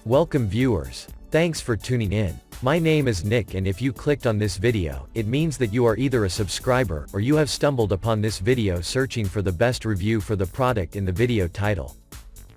Welcome viewers. Thanks for tuning in. My name is Nick, and if you clicked on this video, it means that you are either a subscriber or you have stumbled upon this video searching for the best review for the product in the video title.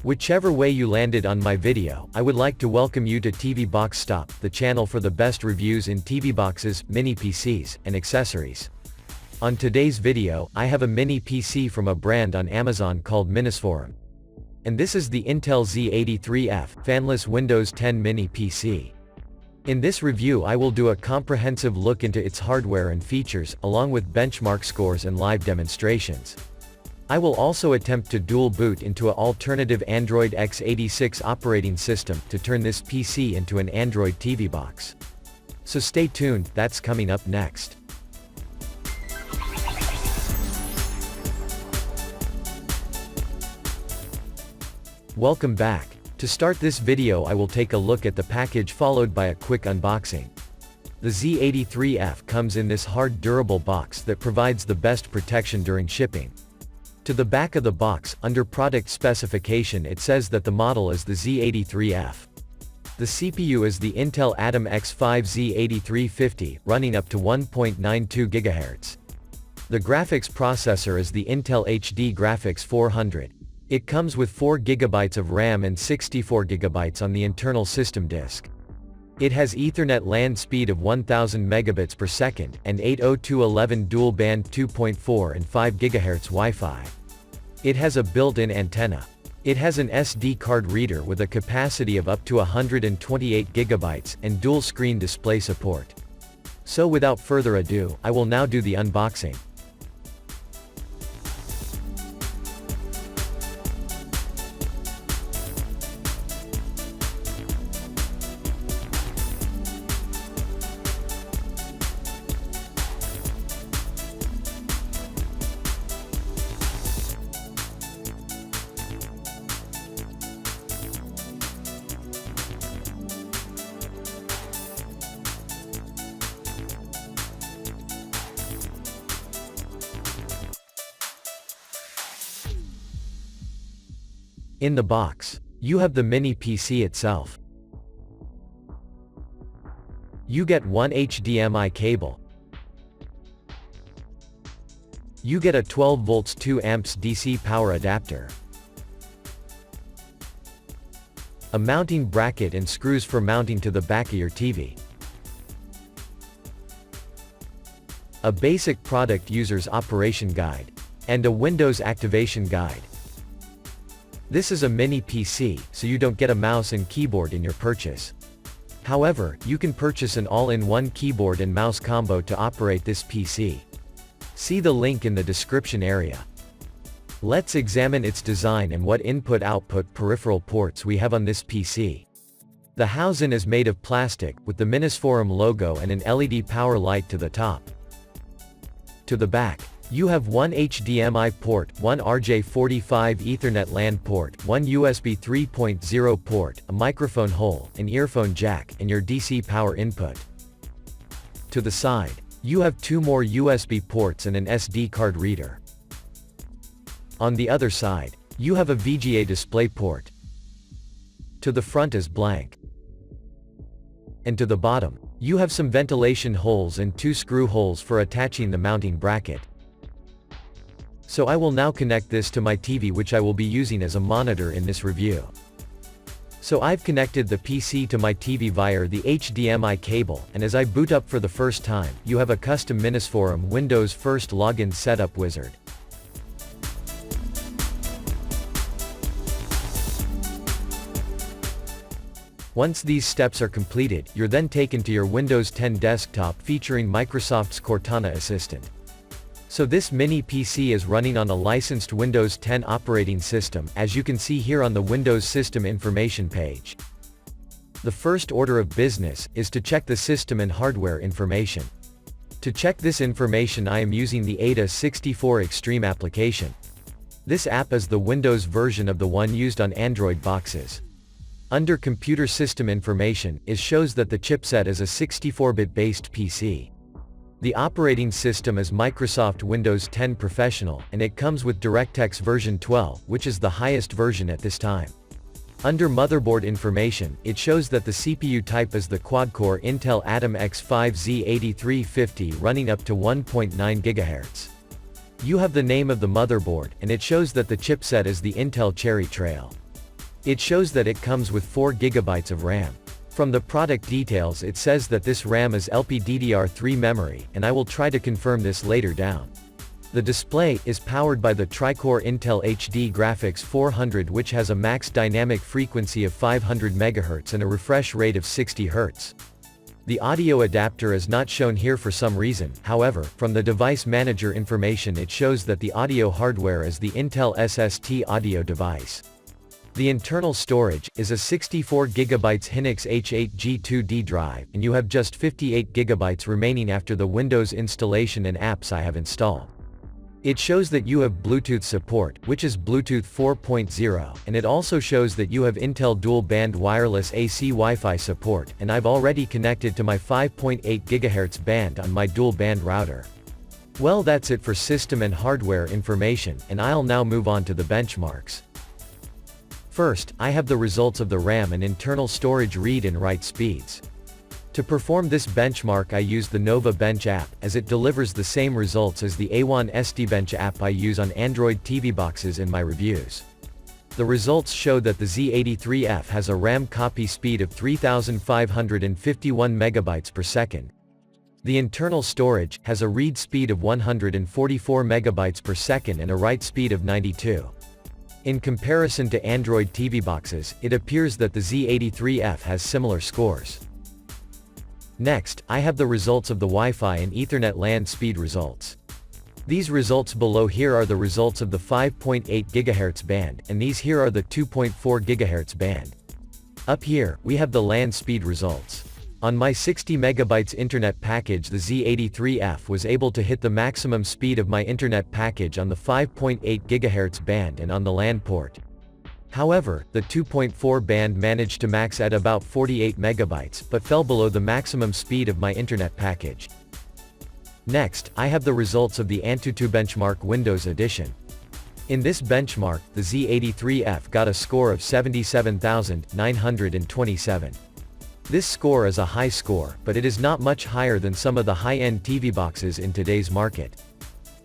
Whichever way you landed on my video, I would like to welcome you to TV Box Stop, the channel for the best reviews in TV boxes, mini PCs, and accessories. On today's video, I have a mini PC from a brand on Amazon called Minisforum. And this is the Intel Z83-F, Fanless Windows 10 mini PC. In this review I will do a comprehensive look into its hardware and features, along with benchmark scores and live demonstrations. I will also attempt to dual boot into an alternative Android x86 operating system to turn this PC into an Android TV box. So stay tuned, that's coming up next. Welcome back. To start this video I will take a look at the package followed by a quick unboxing. The Z83-F comes in this hard durable box that provides the best protection during shipping. To the back of the box, under product specification it says that the model is the Z83-F. The CPU is the Intel Atom X5 Z8350, running up to 1.92 GHz. The graphics processor is the Intel HD Graphics 400. It comes with 4 GB of RAM and 64 GB on the internal system disk. It has Ethernet LAN speed of 1000 megabits per second, and 802.11 dual-band 2.4 and 5 GHz Wi-Fi. It has a built-in antenna. It has an SD card reader with a capacity of up to 128 GB, and dual-screen display support. So without further ado, I will now do the unboxing. In the box, you have the mini PC itself. You get one HDMI cable. You get a 12 volts 2 amps DC power adapter. A mounting bracket and screws for mounting to the back of your TV. A basic product user's operation guide. And a Windows activation guide. This is a mini PC, so you don't get a mouse and keyboard in your purchase. However, you can purchase an all-in-one keyboard and mouse combo to operate this PC. See the link in the description area. Let's examine its design and what input-output peripheral ports we have on this PC. The housing is made of plastic, with the Minisforum logo and an LED power light to the top. To the back, you have one HDMI port, one RJ45 Ethernet LAN port, one USB 3.0 port, a microphone hole, an earphone jack, and your DC power input. To the side, you have two more USB ports and an SD card reader. On the other side, you have a VGA display port. To the front is blank. And to the bottom, you have some ventilation holes and two screw holes for attaching the mounting bracket. So I will now connect this to my TV, which I will be using as a monitor in this review. So I've connected the PC to my TV via the HDMI cable, and as I boot up for the first time, you have a custom Minisforum Windows First login setup wizard. Once these steps are completed, you're then taken to your Windows 10 desktop featuring Microsoft's Cortana Assistant. So this mini PC is running on a licensed Windows 10 operating system, as you can see here on the Windows System Information page. The first order of business is to check the system and hardware information. To check this information I am using the ADA64 Extreme application. This app is the Windows version of the one used on Android boxes. Under Computer System Information, it shows that the chipset is a 64-bit based PC. The operating system is Microsoft Windows 10 Professional, and it comes with DirectX version 12, which is the highest version at this time. Under motherboard information, it shows that the CPU type is the quad-core Intel Atom X5 Z83-50 running up to 1.9 GHz. You have the name of the motherboard, and it shows that the chipset is the Intel Cherry Trail. It shows that it comes with 4 GB of RAM. From the product details it says that this RAM is LPDDR3 memory, and I will try to confirm this later down. The display is powered by the tri-core Intel HD Graphics 400, which has a max dynamic frequency of 500 MHz and a refresh rate of 60 Hz. The audio adapter is not shown here for some reason, however, from the device manager information it shows that the audio hardware is the Intel SST audio device. The internal storage is a 64 GB Hynix H8G2D drive, and you have just 58 GB remaining after the Windows installation and apps I have installed. It shows that you have Bluetooth support, which is Bluetooth 4.0, and it also shows that you have Intel dual-band wireless AC Wi-Fi support, and I've already connected to my 5.8 GHz band on my dual-band router. Well, that's it for system and hardware information, and I'll now move on to the benchmarks. First, I have the results of the RAM and internal storage read and write speeds. To perform this benchmark I use the Nova Bench app, as it delivers the same results as the A1 SDBench app I use on Android TV boxes in my reviews. The results show that the Z83-F has a RAM copy speed of 3551 MB per second. The internal storage has a read speed of 144 MB per second and a write speed of 92. In comparison to Android TV boxes, it appears that the Z83-F has similar scores. Next, I have the results of the Wi-Fi and Ethernet LAN speed results. These results below here are the results of the 5.8 GHz band, and these here are the 2.4 GHz band. Up here, we have the LAN speed results. On my 60 MB internet package, the Z83-F was able to hit the maximum speed of my internet package on the 5.8 GHz band and on the LAN port. However, the 2.4 band managed to max at about 48 MB, but fell below the maximum speed of my internet package. Next, I have the results of the Antutu benchmark Windows Edition. In this benchmark, the Z83-F got a score of 77,927. This score is a high score, but it is not much higher than some of the high-end TV boxes in today's market.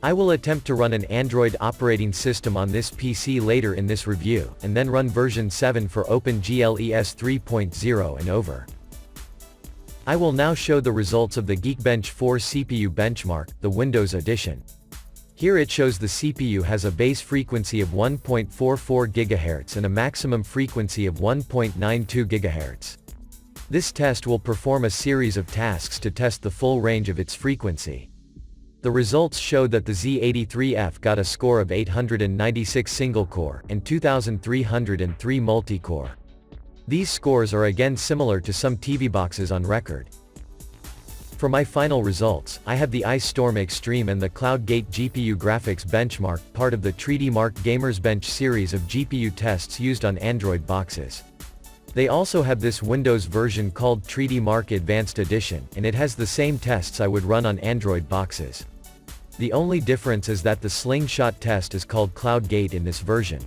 I will attempt to run an Android operating system on this PC later in this review, and then run version 7 for OpenGLES 3.0 and over. I will now show the results of the Geekbench 4 CPU benchmark, the Windows Edition. Here it shows the CPU has a base frequency of 1.44 GHz and a maximum frequency of 1.92 GHz. This test will perform a series of tasks to test the full range of its frequency. The results show that the Z83-F got a score of 896 single-core and 2303 multi-core. These scores are again similar to some TV boxes on record. For my final results, I have the Ice Storm Extreme and the CloudGate GPU graphics benchmark, part of the Treaty Mark Gamers Bench series of GPU tests used on Android boxes. They also have this Windows version called Treaty Mark Advanced Edition, and it has the same tests I would run on Android boxes. The only difference is that the Slingshot test is called CloudGate in this version.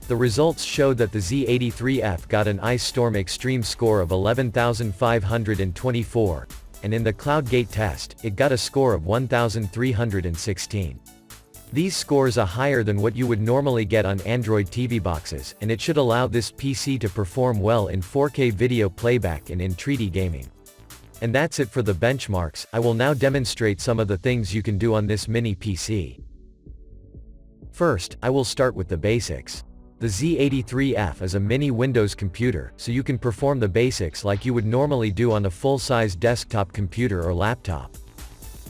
The results show that the Z83-F got an Ice Storm Extreme score of 11,524, and in the CloudGate test, it got a score of 1,316. These scores are higher than what you would normally get on Android TV boxes, and it should allow this PC to perform well in 4K video playback and in Treaty gaming. And that's it for the benchmarks. I will now demonstrate some of the things you can do on this mini PC. First, I will start with the basics. The Z83-F is a mini Windows computer, so you can perform the basics like you would normally do on a full-size desktop computer or laptop.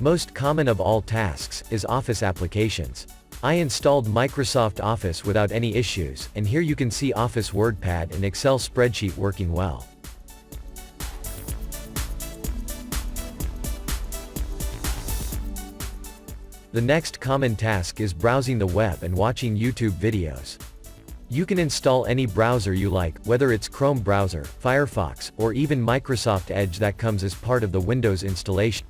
Most common of all tasks is Office applications. I installed Microsoft Office without any issues, and here you can see Office WordPad and Excel spreadsheet working well. The next common task is browsing the web and watching YouTube videos. You can install any browser you like, whether it's Chrome browser, Firefox, or even Microsoft Edge that comes as part of the Windows installation.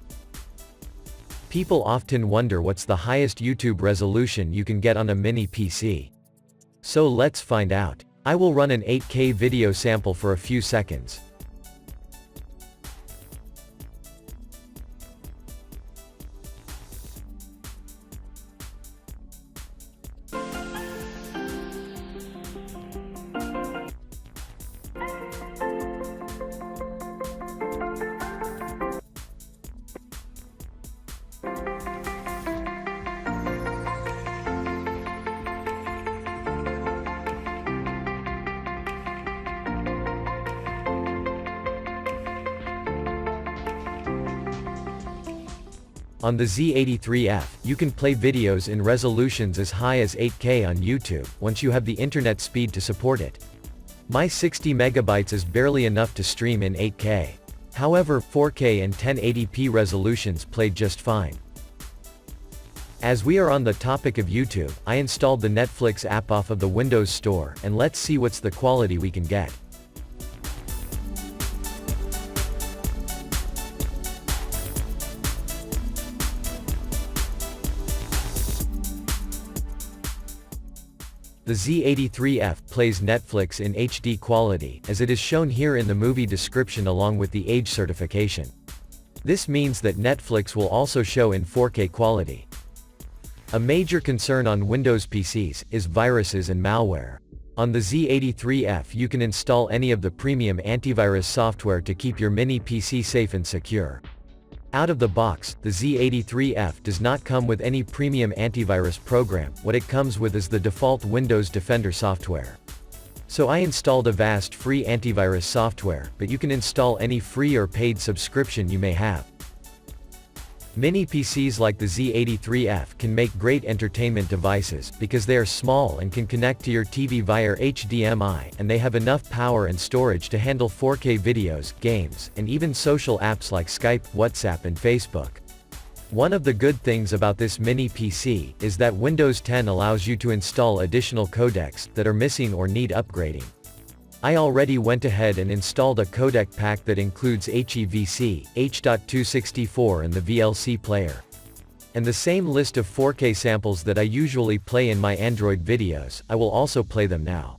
People often wonder what's the highest YouTube resolution you can get on a mini PC. So let's find out. I will run an 8K video sample for a few seconds. On the Z83-F, you can play videos in resolutions as high as 8K on YouTube, once you have the internet speed to support it. My 60 megabytes is barely enough to stream in 8K. However, 4K and 1080p resolutions played just fine. As we are on the topic of YouTube, I installed the Netflix app off of the Windows Store, and let's see what's the quality we can get. The Z83-F plays Netflix in HD quality, as it is shown here in the movie description along with the age certification. This means that Netflix will also show in 4K quality. A major concern on Windows PCs is viruses and malware. On the Z83-F you can install any of the premium antivirus software to keep your mini PC safe and secure. Out of the box, the Z83-F does not come with any premium antivirus program. What it comes with is the default Windows Defender software. So I installed a vast free antivirus software, but you can install any free or paid subscription you may have. Mini PCs like the Z83-F can make great entertainment devices because they are small and can connect to your TV via HDMI, and they have enough power and storage to handle 4K videos, games, and even social apps like Skype, WhatsApp and Facebook. One of the good things about this mini PC is that Windows 10 allows you to install additional codecs that are missing or need upgrading. I already went ahead and installed a codec pack that includes HEVC, H.264 and the VLC player. And the same list of 4K samples that I usually play in my Android videos, I will also play them now.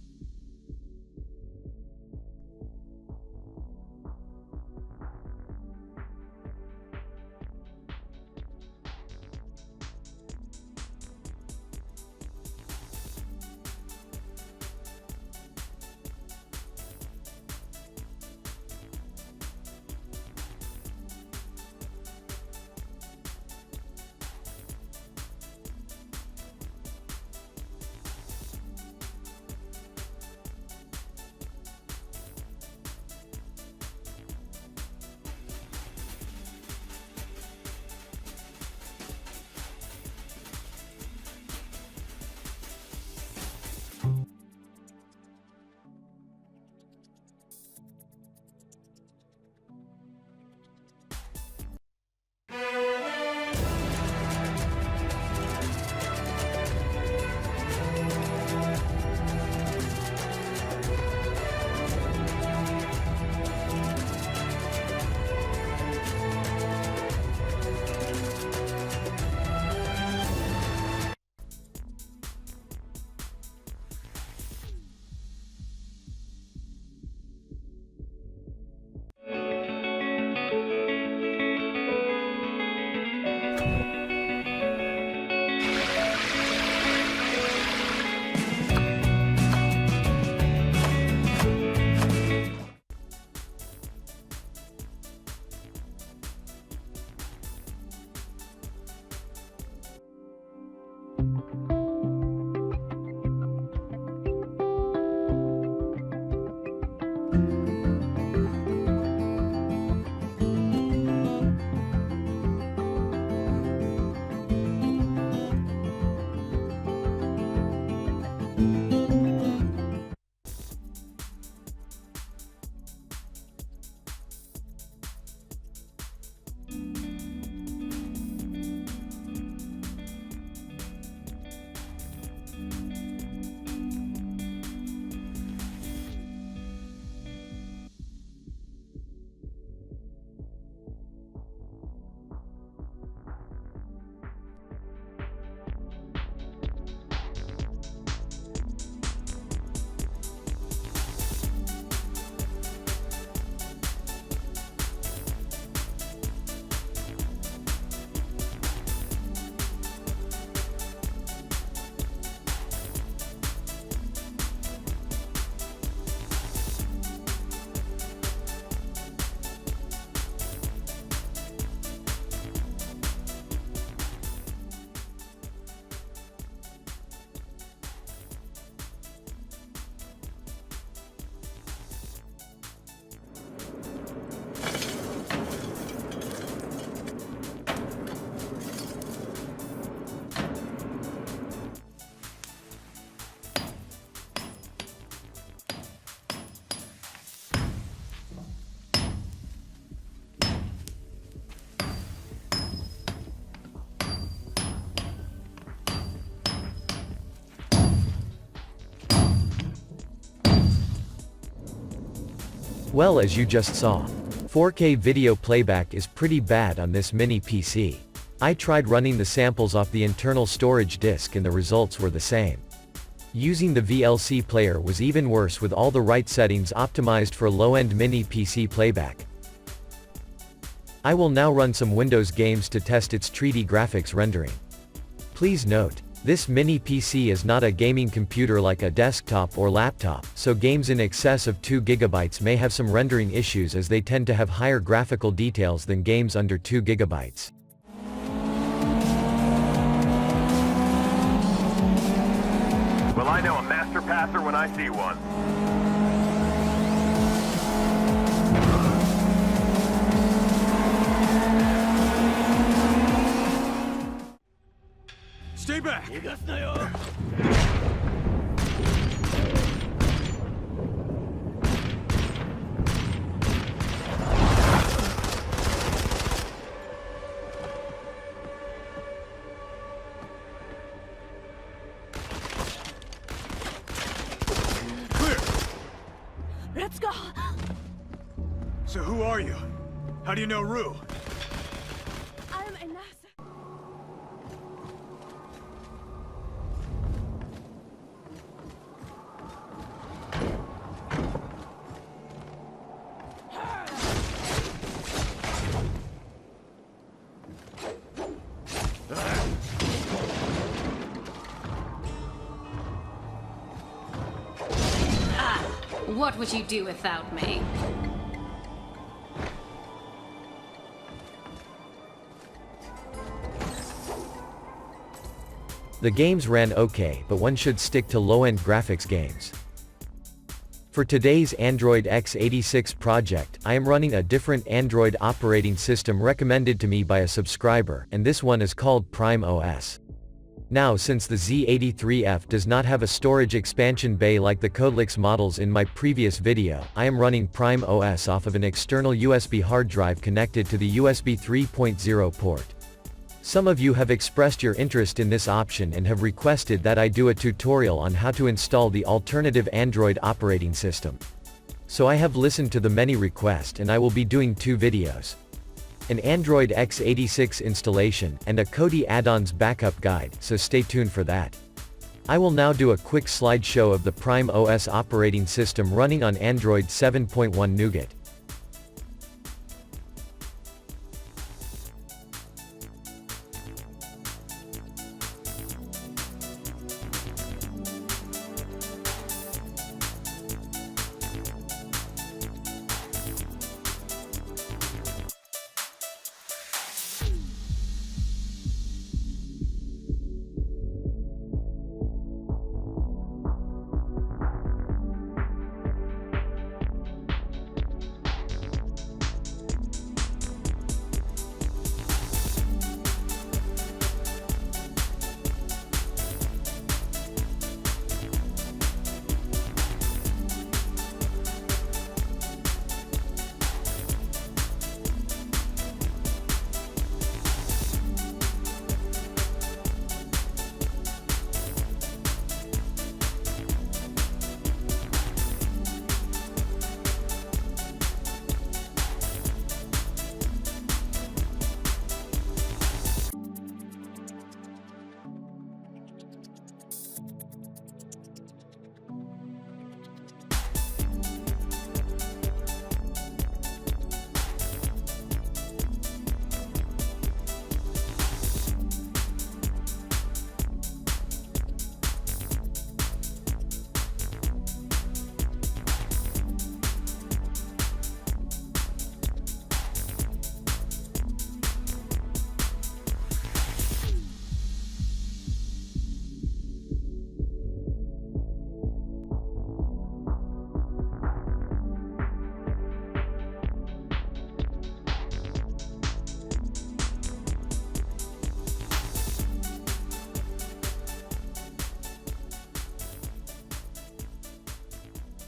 Well, as you just saw, 4K video playback is pretty bad on this mini PC. I tried running the samples off the internal storage disk and the results were the same. Using the VLC player was even worse with all the right settings optimized for low-end mini PC playback. I will now run some Windows games to test its 3D graphics rendering. Please note, this mini PC is not a gaming computer like a desktop or laptop, so games in excess of 2 GB may have some rendering issues as they tend to have higher graphical details than games under 2 GB. Well, I know a master passer when I see one. Stay back! Clear! Let's go! So who are you? How do you know Rue? I'm a nurse. What would you do without me? The games ran okay, but one should stick to low-end graphics games. For today's Android x86 project, I am running a different Android operating system recommended to me by a subscriber, and this one is called PrimeOS. Now, since the Z83-F does not have a storage expansion bay like the Codelix models in my previous video, I am running PrimeOS off of an external USB hard drive connected to the USB 3.0 port. Some of you have expressed your interest in this option and have requested that I do a tutorial on how to install the alternative Android operating system. So I have listened to the many requests and I will be doing 2 videos. An Android x86 installation, and a Kodi add-ons backup guide, so stay tuned for that. I will now do a quick slideshow of the PrimeOS operating system running on Android 7.1 Nougat.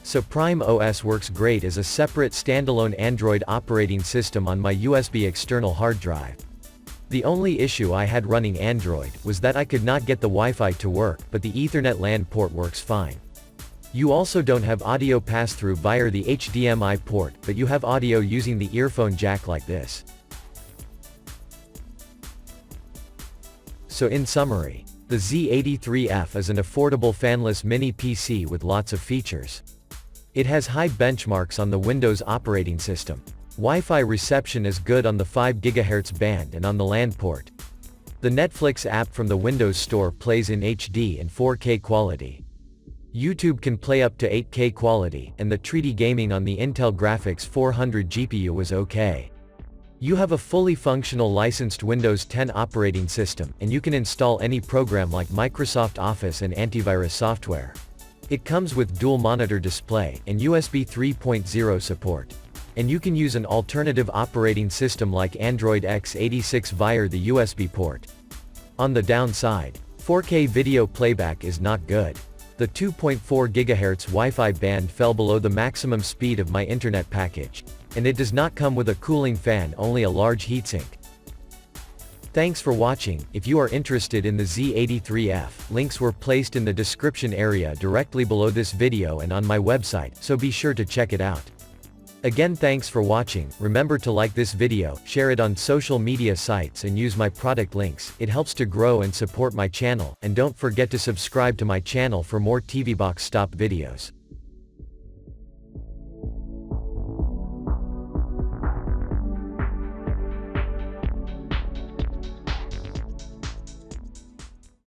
So PrimeOS works great as a separate standalone Android operating system on my USB external hard drive. The only issue I had running Android was that I could not get the Wi-Fi to work, but the Ethernet LAN port works fine. You also don't have audio pass-through via the HDMI port, but you have audio using the earphone jack like this. So in summary, the Z83-F is an affordable fanless mini PC with lots of features. It has high benchmarks on the Windows operating system. Wi-Fi reception is good on the 5 GHz band and on the LAN port. The Netflix app from the Windows Store plays in HD and 4K quality. YouTube can play up to 8K quality, and the 3D gaming on the Intel Graphics 400 GPU was okay. You have a fully functional licensed Windows 10 operating system, and you can install any program like Microsoft Office and antivirus software. It comes with dual monitor display, and USB 3.0 support. And you can use an alternative operating system like Android x86 via the USB port. On the downside, 4K video playback is not good. The 2.4 GHz Wi-Fi band fell below the maximum speed of my internet package. And it does not come with a cooling fan, only a large heatsink. Thanks for watching. If you are interested in the Z83-F, links were placed in the description area directly below this video and on my website, so be sure to check it out. Again, thanks for watching. Remember to like this video, share it on social media sites and use my product links. It helps to grow and support my channel, and don't forget to subscribe to my channel for more TV Box Stop videos.